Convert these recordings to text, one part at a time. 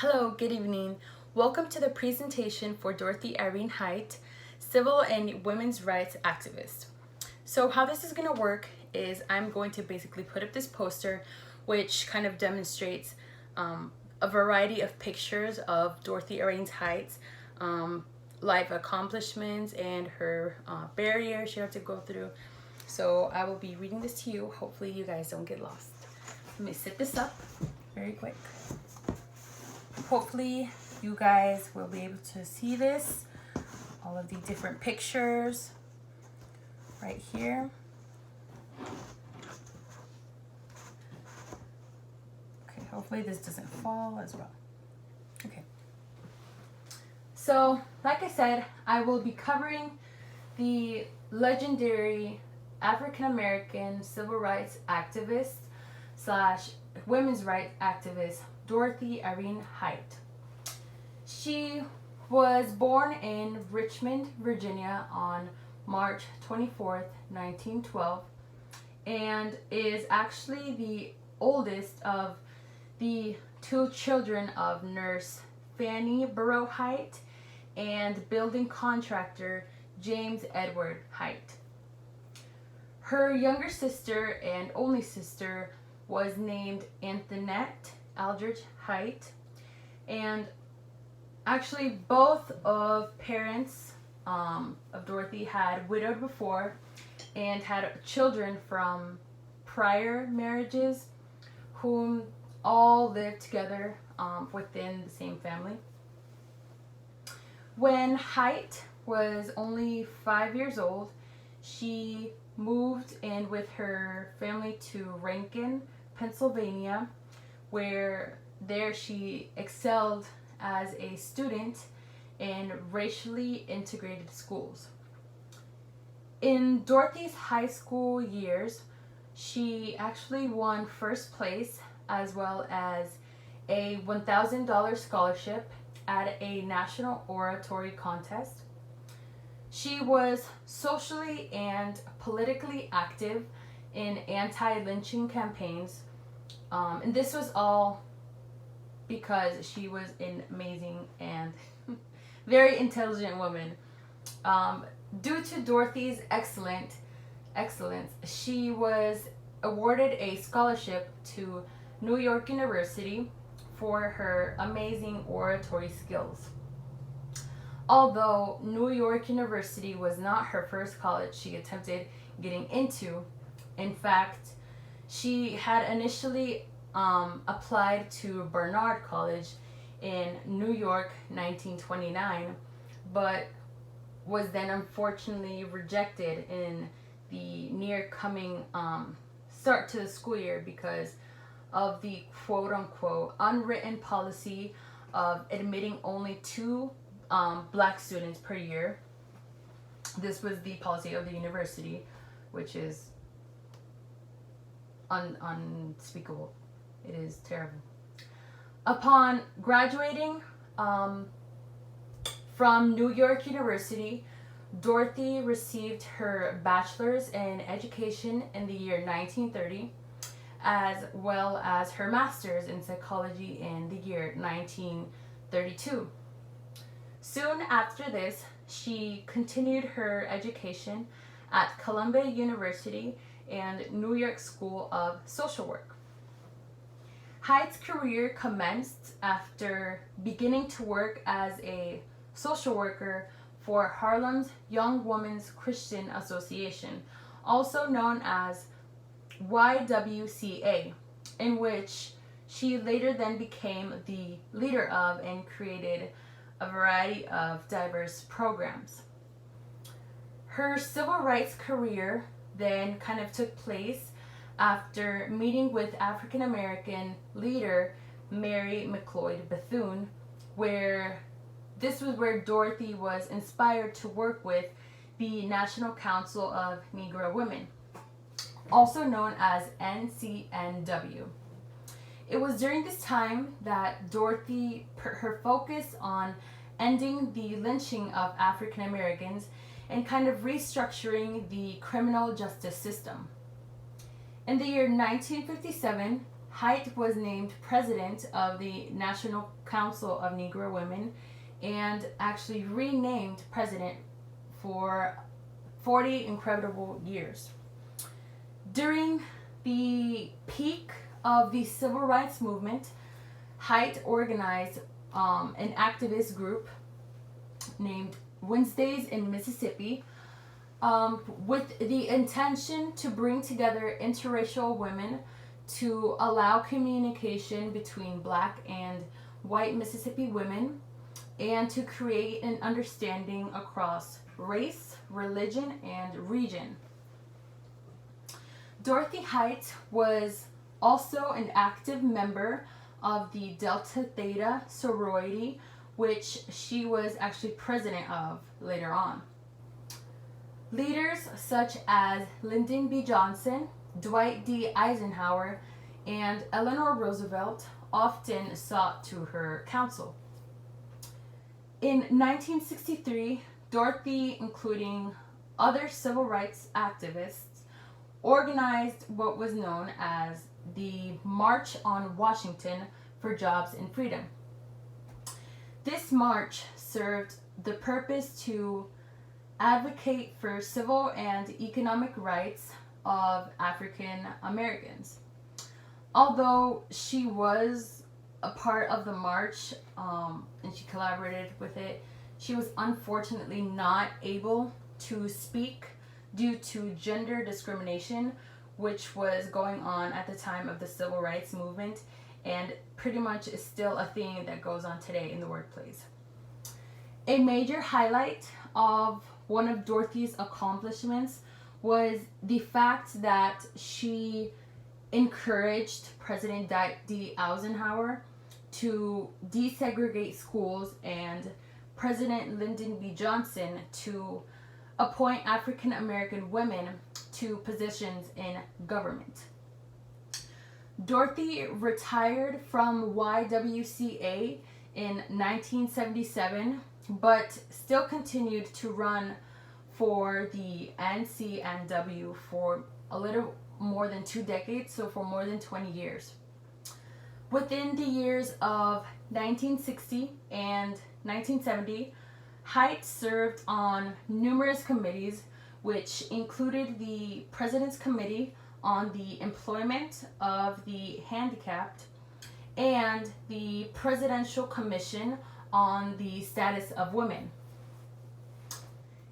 Hello, good evening. Welcome to the presentation for Dorothy Irene Height, Civil and Women's Rights Activist. So how this is going to work is I'm going to basically put up this poster which kind of demonstrates a variety of pictures of Dorothy Irene Height's life accomplishments and her barriers she had to go through. So I will be reading this to you. Hopefully you guys don't get lost. Let me set this up very quick. Hopefully you guys will be able to see this, all of the different pictures right here. Okay, hopefully this doesn't fall as well. Okay. So, like I said, I will be covering the legendary African-American civil rights activist / women's rights activist Dorothy Irene Height. She was born in Richmond, Virginia on March 24th, 1912, and is actually the oldest of the two children of nurse Fanny Burrow Height and building contractor James Edward Height. Her younger sister and only sister was named Antoinette Aldrich Height, and actually both of parents of Dorothy had widowed before and had children from prior marriages whom all lived together within the same family. When Height was only 5 years old, she moved in with her family to Rankin, Pennsylvania, where there she excelled as a student in racially integrated schools. In Dorothy's high school years, she actually won first place as well as a $1,000 scholarship at a national oratory contest. She was socially and politically active in anti-lynching campaigns, and this was all because she was an amazing and very intelligent woman. Due to Dorothy's excellence, she was awarded a scholarship to New York University for her amazing oratory skills. Although New York University was not her first college she attempted getting into, in fact, she had initially applied to Barnard College in New York 1929, but was then unfortunately rejected in the near coming start to the school year because of the quote-unquote unwritten policy of admitting only two black students per year. This was the policy of the university, which is unspeakable. It is terrible. Upon graduating from New York University, Dorothy received her bachelor's in education in the year 1930, as well as her master's in psychology in the year 1932. Soon after this, she continued her education at Columbia University and New York School of Social Work. Height's career commenced after beginning to work as a social worker for Harlem's Young Women's Christian Association, also known as YWCA, in which she later then became the leader of and created a variety of diverse programs. Her civil rights career then kind of took place after meeting with African American leader Mary McLeod Bethune, where this was where Dorothy was inspired to work with the National Council of Negro Women, also known as NCNW. It was during this time that Dorothy put her focus on ending the lynching of African Americans and kind of restructuring the criminal justice system. In the year 1957, Height was named president of the National Council of Negro Women and actually renamed president for 40 incredible years. During the peak of the civil rights movement, Height organized an activist group named Wednesdays in Mississippi with the intention to bring together interracial women to allow communication between Black and white Mississippi women and to create an understanding across race, religion, and region. Dorothy Height was also an active member of the Delta Theta sorority, which she was actually president of later on. Leaders such as Lyndon B. Johnson, Dwight D. Eisenhower, and Eleanor Roosevelt often sought to her counsel. In 1963, Dorothy, including other civil rights activists, organized what was known as the March on Washington for Jobs and Freedom. This march served the purpose to advocate for civil and economic rights of African Americans. Although she was a part of the march and she collaborated with it, she was unfortunately not able to speak due to gender discrimination, which was going on at the time of the civil rights movement and pretty much is still a thing that goes on today in the workplace. A major highlight of one of Dorothy's accomplishments was the fact that she encouraged President Dwight D. Eisenhower to desegregate schools and President Lyndon B. Johnson to appoint African American women to positions in government. Dorothy retired from YWCA in 1977, but still continued to run for the NCNW for a little more than 2 decades, so for more than 20 years. Within the years of 1960 and 1970, Height served on numerous committees, which included the President's Committee on the Employment of the Handicapped and the Presidential Commission on the Status of Women.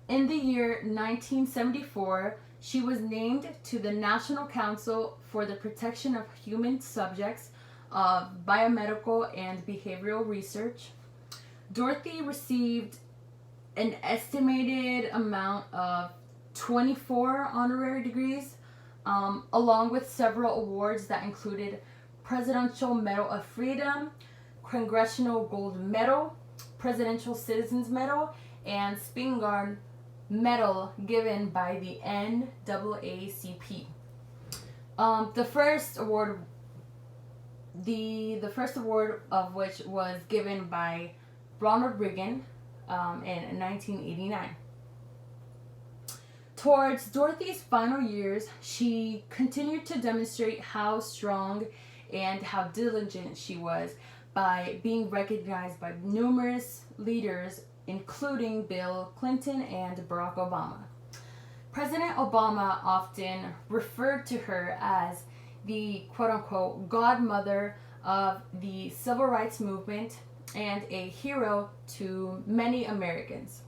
In the year 1974, she was named to the National Council for the Protection of Human Subjects of Biomedical and Behavioral Research. Dorothy received an estimated amount of 24 honorary degrees, along with several awards that included Presidential Medal of Freedom, Congressional Gold Medal, Presidential Citizens Medal, and Spingarn Medal given by the NAACP. The first award of which was given by Ronald Reagan in 1989. Towards Dorothy's final years, she continued to demonstrate how strong and how diligent she was by being recognized by numerous leaders, including Bill Clinton and Barack Obama. President Obama often referred to her as the quote-unquote godmother of the civil rights movement and a hero to many Americans.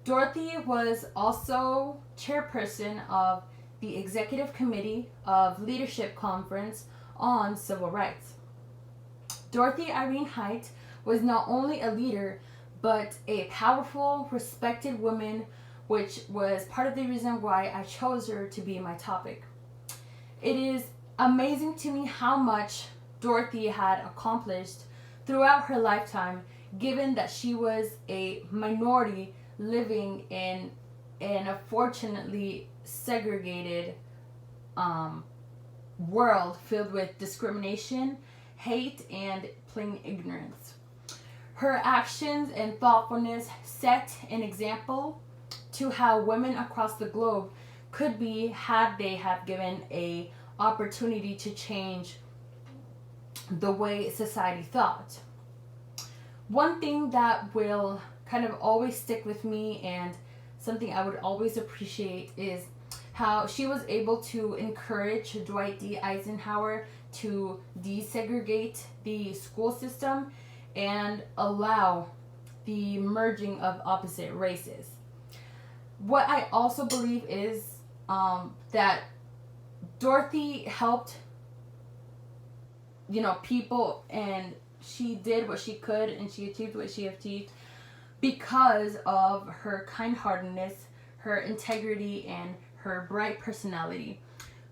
Dorothy was also chairperson of the Executive Committee of Leadership Conference on Civil Rights. Dorothy Irene Height was not only a leader, but a powerful, respected woman, which was part of the reason why I chose her to be my topic. It is amazing to me how much Dorothy had accomplished throughout her lifetime, given that she was a minority living in an unfortunately segregated world filled with discrimination, hate, and plain ignorance. Her actions and thoughtfulness set an example to how women across the globe could be had they have given a opportunity to change the way society thought. One thing that will kind of always stick with me and something I would always appreciate is how she was able to encourage Dwight D. Eisenhower to desegregate the school system and allow the merging of opposite races. What I also believe is that Dorothy helped, people, and she did what she could and she achieved what she achieved because of her kind-heartedness, her integrity, and her bright personality.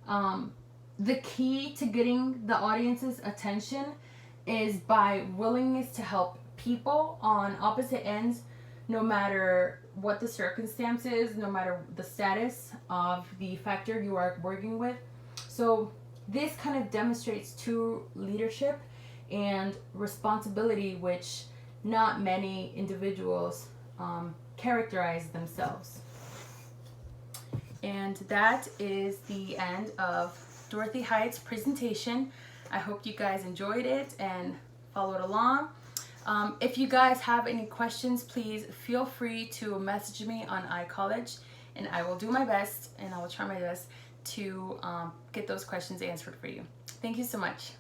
The key to getting the audience's attention is by willingness to help people on opposite ends, no matter what the circumstances, no matter the status of the factor you are working with. So this kind of demonstrates true leadership and responsibility, which not many individuals characterize themselves. And that is the end of Dorothy Hyatt's presentation. I hope you guys enjoyed it and followed along. If you guys have any questions, please feel free to message me on iCollege, and I will do my best, and I will try my best to get those questions answered for you. Thank you so much.